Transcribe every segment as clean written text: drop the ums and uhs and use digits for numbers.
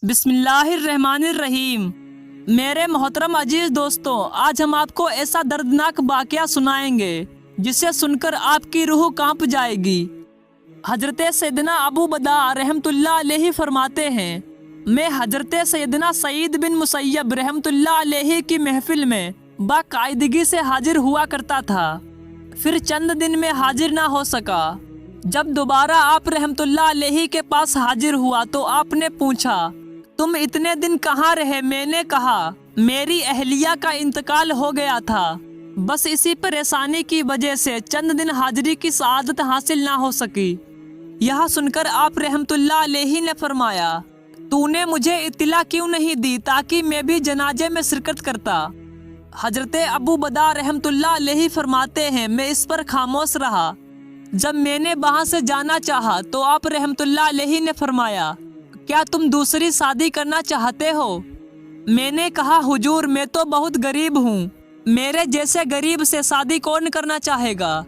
بسم اللہ الرحمن الرحیم۔ میرے محترم عزیز دوستوں، آج ہم آپ کو ایسا دردناک واقعہ سنائیں گے جسے سن کر آپ کی روح کانپ جائے گی۔ حضرت سیدنا ابو بدا رحمت اللہ علیہ فرماتے ہیں، میں حضرت سیدنا سعید بن مسیب رحمت اللہ علیہ کی محفل میں باقاعدگی سے حاضر ہوا کرتا تھا، پھر چند دن میں حاضر نہ ہو سکا۔ جب دوبارہ آپ رحمت اللہ علیہ کے پاس حاضر ہوا تو آپ نے پوچھا، تم اتنے دن کہاں رہے؟ میں نے کہا، میری اہلیہ کا انتقال ہو گیا تھا، بس اسی پریشانی کی وجہ سے چند دن حاضری کی سعادت حاصل نہ ہو سکی۔ یہاں سن کر آپ رحمت اللہ علیہ نے فرمایا، تو نے مجھے اطلاع کیوں نہیں دی تاکہ میں بھی جنازے میں شرکت کرتا؟ حضرت ابو بدا رحمت اللہ علیہ فرماتے ہیں، میں اس پر خاموش رہا۔ جب میں نے وہاں سے جانا چاہا تو آپ رحمت اللہ علیہ نے فرمایا، کیا تم دوسری شادی کرنا چاہتے ہو؟ میں نے کہا، حضور میں تو بہت غریب ہوں، میرے جیسے غریب سے شادی کون کرنا چاہے گا؟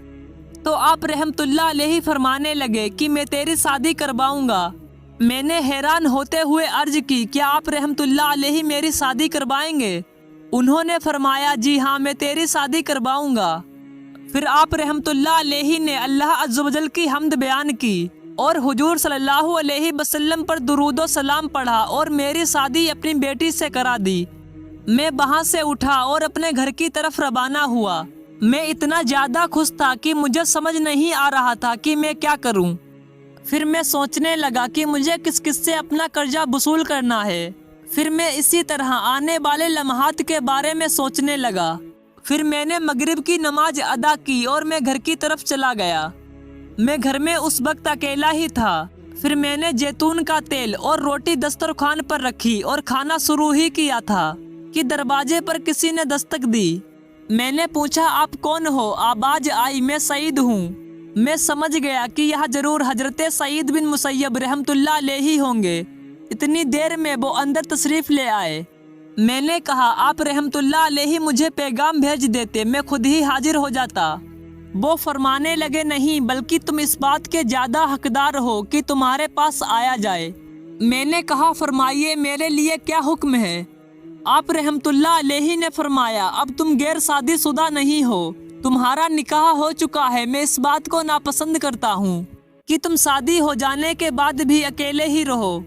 تو آپ رحمت اللہ علیہ فرمانے لگے کہ میں تیری شادی کرواؤں گا۔ میں نے حیران ہوتے ہوئے عرض کی، کیا آپ رحمت اللہ علیہ میری شادی کروائیں گے؟ انہوں نے فرمایا، جی ہاں میں تیری شادی کرواؤں گا۔ پھر آپ رحمت اللہ علیہ نے اللہ عز و جل کی حمد بیان کی اور حضور صلی اللہ علیہ وسلم پر درود و سلام پڑھا اور میری شادی اپنی بیٹی سے کرا دی۔ میں وہاں سے اٹھا اور اپنے گھر کی طرف روانہ ہوا۔ میں اتنا زیادہ خوش تھا کہ مجھے سمجھ نہیں آ رہا تھا کہ میں کیا کروں۔ پھر میں سوچنے لگا کہ مجھے کس کس سے اپنا قرضہ وصول کرنا ہے۔ پھر میں اسی طرح آنے والے لمحات کے بارے میں سوچنے لگا۔ پھر میں نے مغرب کی نماز ادا کی اور میں گھر کی طرف چلا گیا۔ میں گھر میں اس وقت اکیلا ہی تھا۔ پھر میں نے زیتون کا تیل اور روٹی دسترخوان پر رکھی اور کھانا شروع ہی کیا تھا کہ دروازے پر کسی نے دستک دی۔ میں نے پوچھا، آپ کون ہو؟ آواز آئی، میں سعید ہوں۔ میں سمجھ گیا کہ یہ ضرور حضرت سعید بن مسیب رحمت اللہ علیہ ہوں گے۔ اتنی دیر میں وہ اندر تشریف لے آئے۔ میں نے کہا، آپ رحمت اللہ علیہ مجھے پیغام بھیج دیتے، میں خود ہی حاضر ہو جاتا۔ وہ فرمانے لگے، نہیں بلکہ تم اس بات کے زیادہ حقدار ہو کہ تمہارے پاس آیا جائے۔ میں نے کہا، فرمائیے میرے لیے کیا حکم ہے؟ آپ رحمت اللہ علیہ نے فرمایا، اب تم غیر شادی شدہ نہیں ہو، تمہارا نکاح ہو چکا ہے۔ میں اس بات کو ناپسند کرتا ہوں کہ تم شادی ہو جانے کے بعد بھی اکیلے ہی رہو۔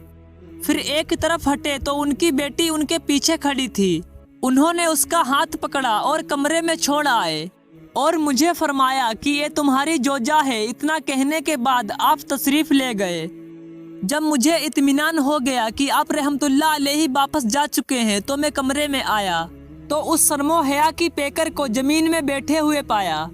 پھر ایک طرف ہٹے تو ان کی بیٹی ان کے پیچھے کھڑی تھی۔ انہوں نے اس کا ہاتھ پکڑا اور کمرے میں چھوڑ آئے اور مجھے فرمایا کہ یہ تمہاری جوجا ہے۔ اتنا کہنے کے بعد آپ تشریف لے گئے۔ جب مجھے اطمینان ہو گیا کہ آپ رحمت اللہ علیہ واپس جا چکے ہیں تو میں کمرے میں آیا تو اس شرم و حیا کی پیکر کو زمین میں بیٹھے ہوئے پایا۔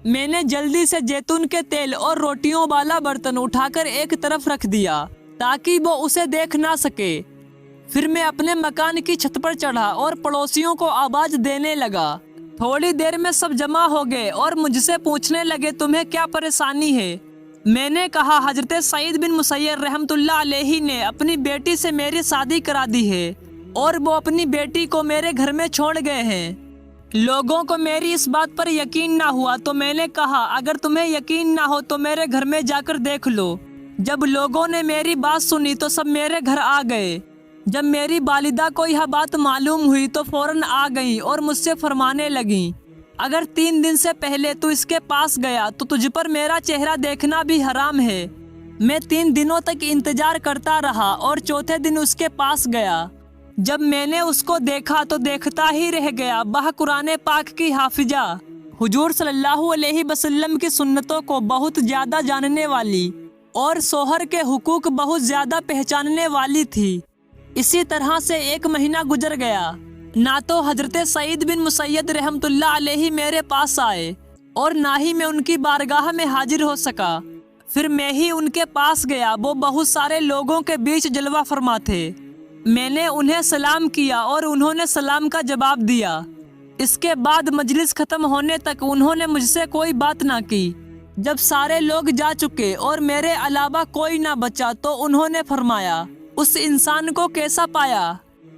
میں نے جلدی سے زیتون کے تیل اور روٹیوں والا برتن اٹھا کر ایک طرف رکھ دیا تاکہ وہ اسے دیکھ نہ سکے۔ پھر میں اپنے مکان کی چھت پر چڑھا اور پڑوسیوں کو آواز دینے لگا۔ تھوڑی دیر میں سب جمع ہو گئے اور مجھ سے پوچھنے لگے، تمہیں کیا پریشانی ہے؟ میں نے کہا، حضرت سعید بن مسیب رحمت اللہ علیہ نے اپنی بیٹی سے میری شادی کرا دی ہے اور وہ اپنی بیٹی کو میرے گھر میں چھوڑ گئے ہیں۔ لوگوں کو میری اس بات پر یقین نہ ہوا تو میں نے کہا، اگر تمہیں یقین نہ ہو تو میرے گھر میں جا کر دیکھ لو۔ جب لوگوں نے میری بات سنی تو سب میرے گھر آ گئے۔ جب میری والدہ کو یہ بات معلوم ہوئی تو فوراً آ گئیں اور مجھ سے فرمانے لگیں، اگر 3 دن سے پہلے تو اس کے پاس گیا تو تجھ پر میرا چہرہ دیکھنا بھی حرام ہے۔ میں 3 دنوں تک انتظار کرتا رہا اور چوتھے دن اس کے پاس گیا۔ جب میں نے اس کو دیکھا تو دیکھتا ہی رہ گیا۔ وہ قرآن پاک کی حافظہ، حضور صلی اللہ علیہ وسلم کی سنتوں کو بہت زیادہ جاننے والی اور شوہر کے حقوق بہت زیادہ پہچاننے والی تھی۔ اسی طرح سے 1 مہینہ گزر گیا، نہ تو حضرت سعید بن مسیب رحمت اللہ علیہ میرے پاس آئے اور نہ ہی میں ان کی بارگاہ میں حاضر ہو سکا۔ پھر میں ہی ان کے پاس گیا۔ وہ بہت سارے لوگوں کے بیچ جلوہ فرما تھے۔ میں نے انہیں سلام کیا اور انہوں نے سلام کا جواب دیا۔ اس کے بعد مجلس ختم ہونے تک انہوں نے مجھ سے کوئی بات نہ کی۔ جب سارے لوگ جا چکے اور میرے علاوہ کوئی نہ بچا تو انہوں نے فرمایا، اس انسان کو کیسا پایا؟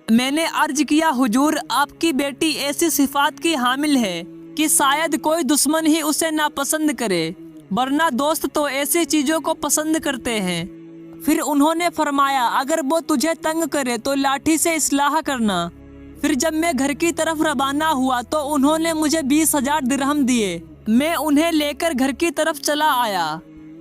میں نے عرض کیا، حضور آپ کی بیٹی ایسی صفات کی حامل ہے کہ شاید کوئی دشمن ہی اسے ناپسند کرے، ورنہ دوست تو ایسی چیزوں کو پسند کرتے ہیں۔ پھر انہوں نے فرمایا اگر وہ تجھے تنگ کرے تو لاٹھی سے اصلاح کرنا۔ پھر جب میں گھر کی طرف روانہ ہوا تو انہوں نے مجھے 20,000 درہم دیے۔ میں انہیں لے کر گھر کی طرف چلا آیا۔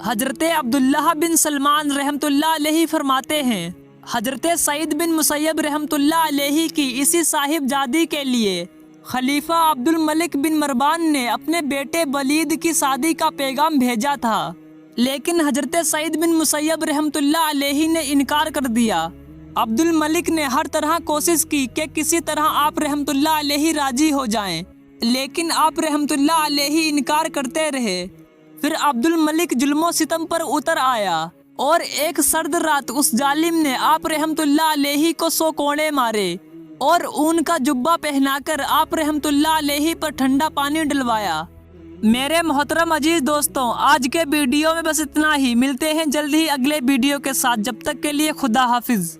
حضرت عبداللہ بن سلمان رحمۃ اللہ علیہ فرماتے ہیں حضرت سعید بن مسیب رحمۃ اللہ علیہ کی اسی صاحب جادی کے لیے خلیفہ عبد الملک بن مروان نے اپنے بیٹے ولید کی شادی کا پیغام بھیجا تھا، لیکن حضرت سعید بن مسیب رحمۃ اللہ علیہ نے انکار کر دیا۔ عبد الملک نے ہر طرح کوشش کی کہ کسی طرح آپ رحمۃ اللہ علیہ راضی ہو جائیں، لیکن آپ رحمۃ اللہ علیہ انکار کرتے رہے۔ پھر عبد الملک ظلم و ستم پر اتر آیا اور ایک سرد رات اس ظالم نے آپ رحمۃ اللہ علیہ کو 100 کوڑے مارے اور اون کا جبہ پہنا کر آپ رحمۃ اللہ علیہ پر ٹھنڈا پانی ڈلوایا۔ میرے محترم عزیز دوستوں، آج کے ویڈیو میں بس اتنا ہی۔ ملتے ہیں جلد ہی اگلے ویڈیو کے ساتھ، جب تک کے لیے خدا حافظ۔